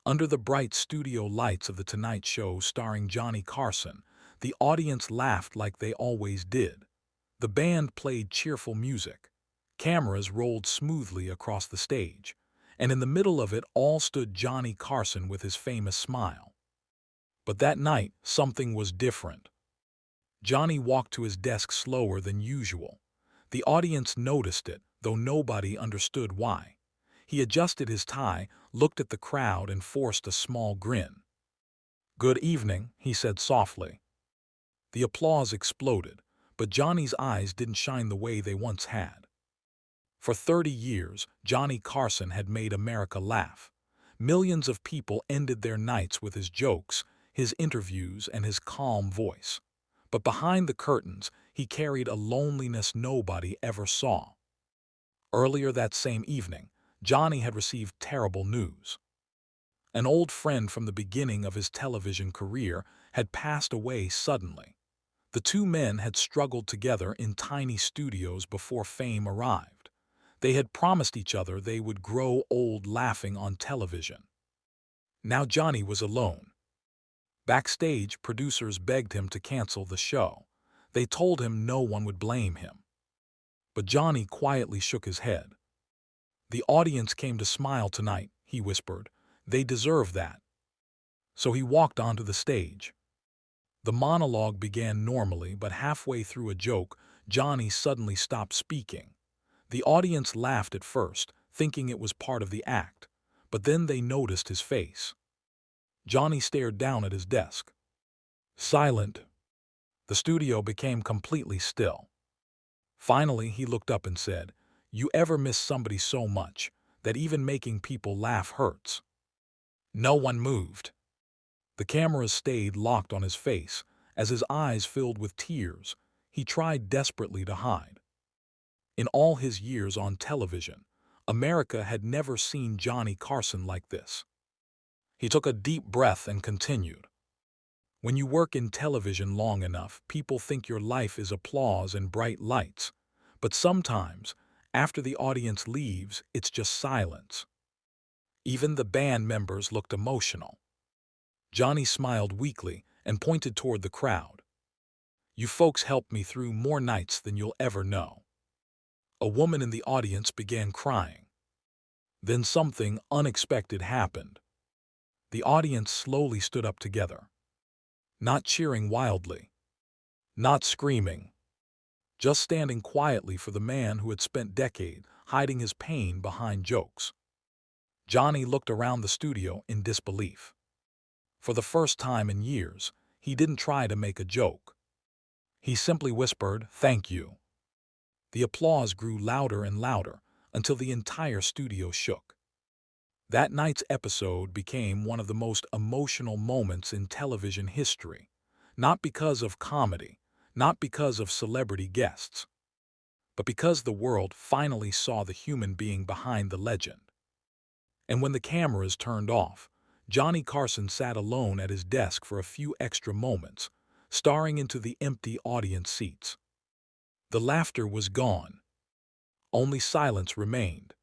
Under the bright studio lights of The Tonight Show starring Johnny Carson, the audience laughed like they always did. The band played cheerful music. Cameras rolled smoothly across the stage, and in the middle of it all stood Johnny Carson with his famous smile. But that night, something was different. Johnny walked to his desk slower than usual. The audience noticed it, though nobody understood why. He adjusted his tie, looked at the crowd, and forced a small grin. "Good evening," he said softly. The applause exploded, but Johnny's eyes didn't shine the way they once had. For 30 years, Johnny Carson had made America laugh. Millions of people ended their nights with his jokes, his interviews, and his calm voice. But behind the curtains, he carried a loneliness nobody ever saw. Earlier that same evening, Johnny had received terrible news. An old friend from the beginning of his television career had passed away suddenly. The two men had struggled together in tiny studios before fame arrived. They had promised each other they would grow old laughing on television. Now Johnny was alone. Backstage, producers begged him to cancel the show. They told him no one would blame him. But Johnny quietly shook his head. "The audience came to smile tonight," he whispered. "They deserve that." So he walked onto the stage. The monologue began normally, but halfway through a joke, Johnny suddenly stopped speaking. The audience laughed at first, thinking it was part of the act, but then they noticed his face. Johnny stared down at his desk. Silent. The studio became completely still. Finally, he looked up and said, "You ever miss somebody so much that even making people laugh hurts?" No one moved. The cameras stayed locked on his face. As his eyes filled with tears, he tried desperately to hide. In all his years on television, America had never seen Johnny Carson like this. He took a deep breath and continued. "When you work in television long enough, people think your life is applause and bright lights. But sometimes, after the audience leaves, it's just silence." Even the band members looked emotional. Johnny smiled weakly and pointed toward the crowd. "You folks helped me through more nights than you'll ever know." A woman in the audience began crying. Then something unexpected happened. The audience slowly stood up together. Not cheering wildly. Not screaming. Just standing quietly for the man who had spent decades hiding his pain behind jokes. Johnny looked around the studio in disbelief. For the first time in years, he didn't try to make a joke. He simply whispered, "Thank you." The applause grew louder and louder until the entire studio shook. That night's episode became one of the most emotional moments in television history, not because of comedy, not because of celebrity guests, but because the world finally saw the human being behind the legend. And when the cameras turned off, Johnny Carson sat alone at his desk for a few extra moments, staring into the empty audience seats. The laughter was gone. Only silence remained.